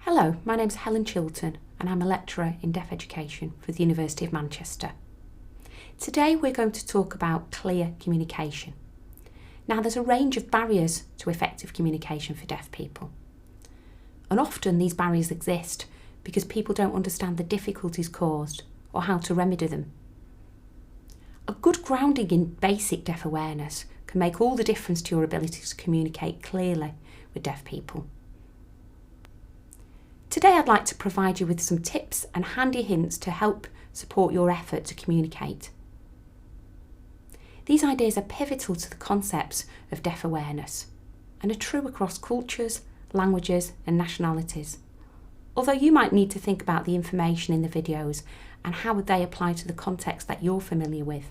Hello, my name's Helen Chilton and I'm a lecturer in deaf education for the University of Manchester. Today we're going to talk about clear communication. Now there's a range of barriers to effective communication for deaf people. And often these barriers exist because people don't understand the difficulties caused or how to remedy them. A good grounding in basic deaf awareness can make all the difference to your ability to communicate clearly with deaf people. Today I'd like to provide you with some tips and handy hints to help support your effort to communicate. These ideas are pivotal to the concepts of deaf awareness and are true across cultures, languages and nationalities. Although you might need to think about the information in the videos and how would they apply to the context that you're familiar with.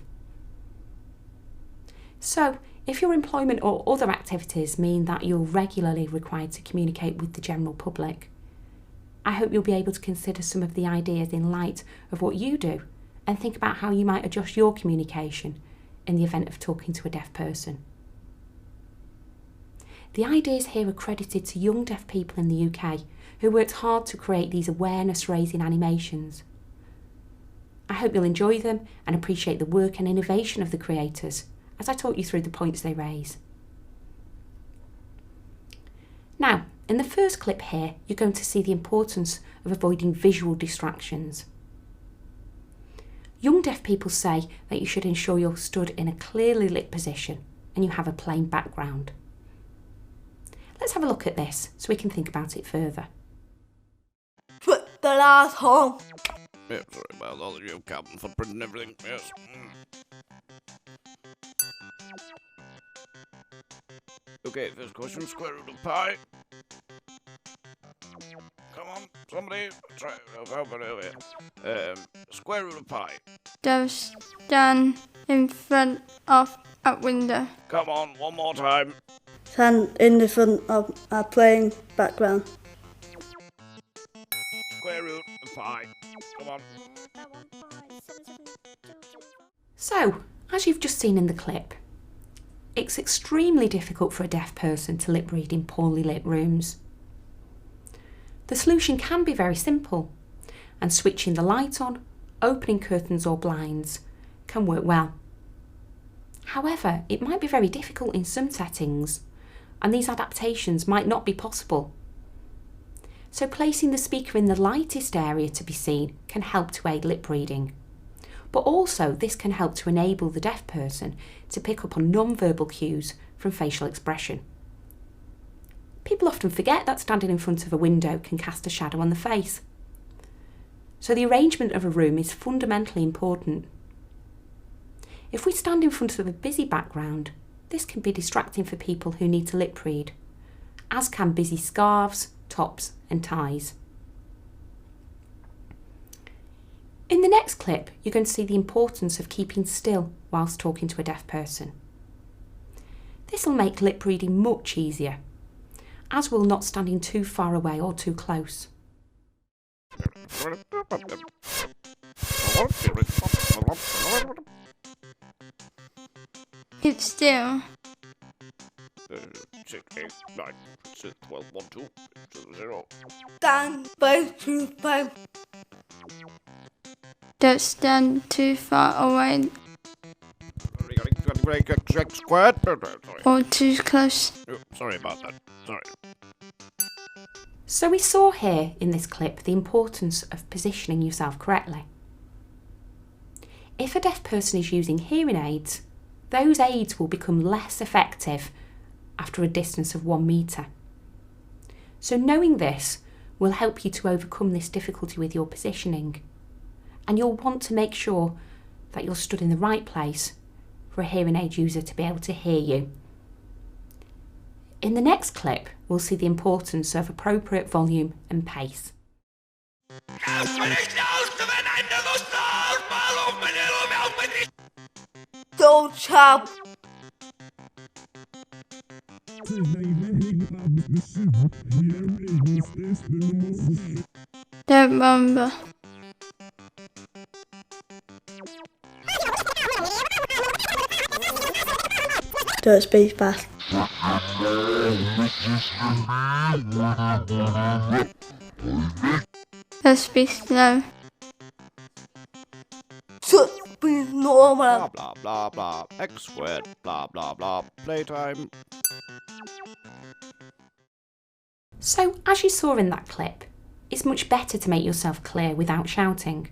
So, if your employment or other activities mean that you're regularly required to communicate with the general public, I hope you'll be able to consider some of the ideas in light of what you do and think about how you might adjust your communication in the event of talking to a deaf person. The ideas here are credited to young deaf people in the UK who worked hard to create these awareness-raising animations. I hope you'll enjoy them and appreciate the work and innovation of the creators as I talk you through the points they raise. Now, in the first clip here, you're going to see the importance of avoiding visual distractions. Young deaf people say that you should ensure you're stood in a clearly lit position and you have a plain background. Let's have a look at this so we can think about it further. Put the last home. Yeah, sorry about all of your carbon footprint and everything, yes. Okay, first question, square root of pi. Come on, somebody, try, over here. Square root of pi. Those stand in front of a window. Come on, one more time. Stand in the front of a plain background. Square root of pi. Come on. So, as you've just seen in the clip, it's extremely difficult for a deaf person to lip read in poorly lit rooms. The solution can be very simple, and switching the light on, opening curtains or blinds can work well. However, it might be very difficult in some settings, and these adaptations might not be possible. So placing the speaker in the lightest area to be seen can help to aid lip reading. But also this can help to enable the deaf person to pick up on non-verbal cues from facial expression. People often forget that standing in front of a window can cast a shadow on the face. So the arrangement of a room is fundamentally important. If we stand in front of a busy background, this can be distracting for people who need to lip read, as can busy scarves, tops and ties. In the next clip, you're going to see the importance of keeping still whilst talking to a deaf person. This will make lip reading much easier, as will not standing too far away or too close. Keep still. 6, 8, 9, 6, 12, 1, 2, 0. Stand 5, 2, 5. Don't stand too far away Squared. or too close. Sorry about that. Sorry. So we saw here in this clip the importance of positioning yourself correctly. If a deaf person is using hearing aids, those aids will become less effective after a distance of 1 metre. So knowing this will help you to overcome this difficulty with your positioning, and you'll want to make sure that you're stood in the right place for a hearing aid user to be able to hear you. In the next clip, we'll see the importance of appropriate volume and pace. Don't chop. Don't remember. Don't speak fast. Just be slow. Should be normal. Blah, blah, blah, blah. X squared. Blah, blah, blah. Playtime. So, as you saw in that clip, it's much better to make yourself clear without shouting.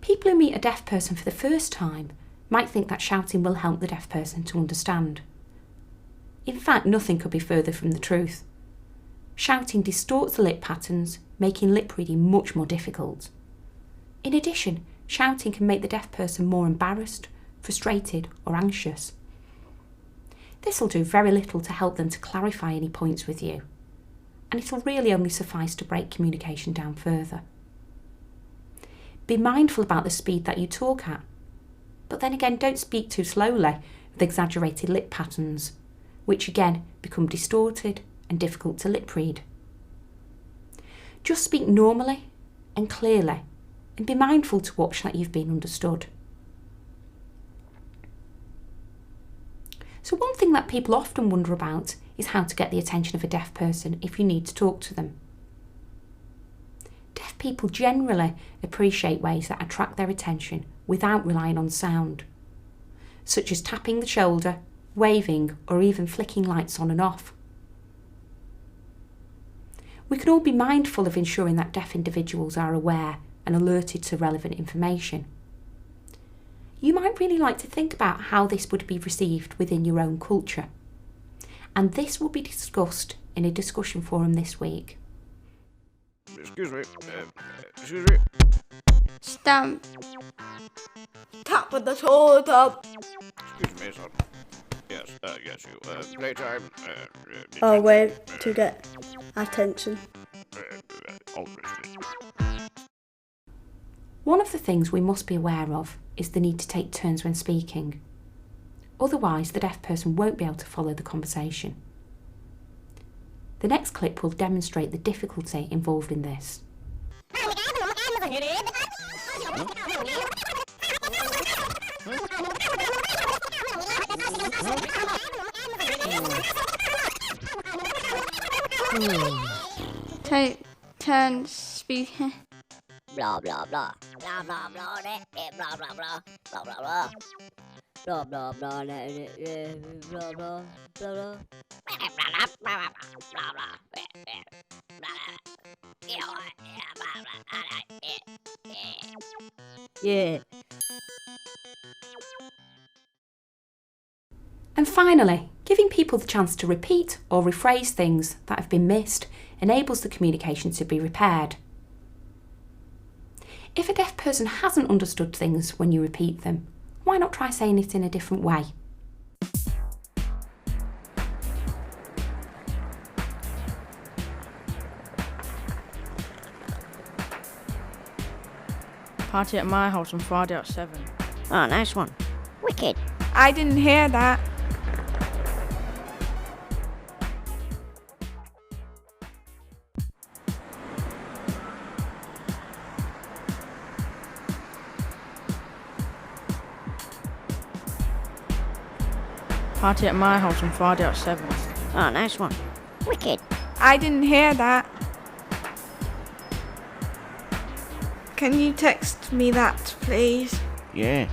People who meet a deaf person for the first time might think that shouting will help the deaf person to understand. In fact, nothing could be further from the truth. Shouting distorts the lip patterns, making lip reading much more difficult. In addition, shouting can make the deaf person more embarrassed, frustrated, or anxious. This will do very little to help them to clarify any points with you, and it will really only suffice to break communication down further. Be mindful about the speed that you talk at, but then again, don't speak too slowly with exaggerated lip patterns, which again become distorted and difficult to lip read. Just speak normally and clearly, and be mindful to watch that you've been understood. So one thing that people often wonder about is how to get the attention of a deaf person if you need to talk to them. Deaf people generally appreciate ways that attract their attention without relying on sound, such as tapping the shoulder, waving, or even flicking lights on and off. We can all be mindful of ensuring that deaf individuals are aware and alerted to relevant information. You might really like to think about how this would be received within your own culture, and this will be discussed in a discussion forum this week. Excuse me. Excuse me. Stamp. Tap with the shoulder. Excuse me, son. Yes, yes, you. Playtime. Or wave to get attention. Obviously. One of the things we must be aware of is the need to take turns when speaking. Otherwise, the deaf person won't be able to follow the conversation. The next clip will demonstrate the difficulty involved in this. Take turns speaking. Blah blah blah blah blah blah blah blah blah blah blah blah blah blah blah blah blah blah yeah. And finally, giving people the chance to repeat or rephrase things that have been missed enables the communication to be repaired. If a deaf person hasn't understood things when you repeat them, why not try saying it in a different way? Party at my house on Friday at 7. Oh, nice one. Wicked. I didn't hear that. Party at my house on Friday at 7. Oh, nice one. Wicked. I didn't hear that. Can you text me that, please? Yeah.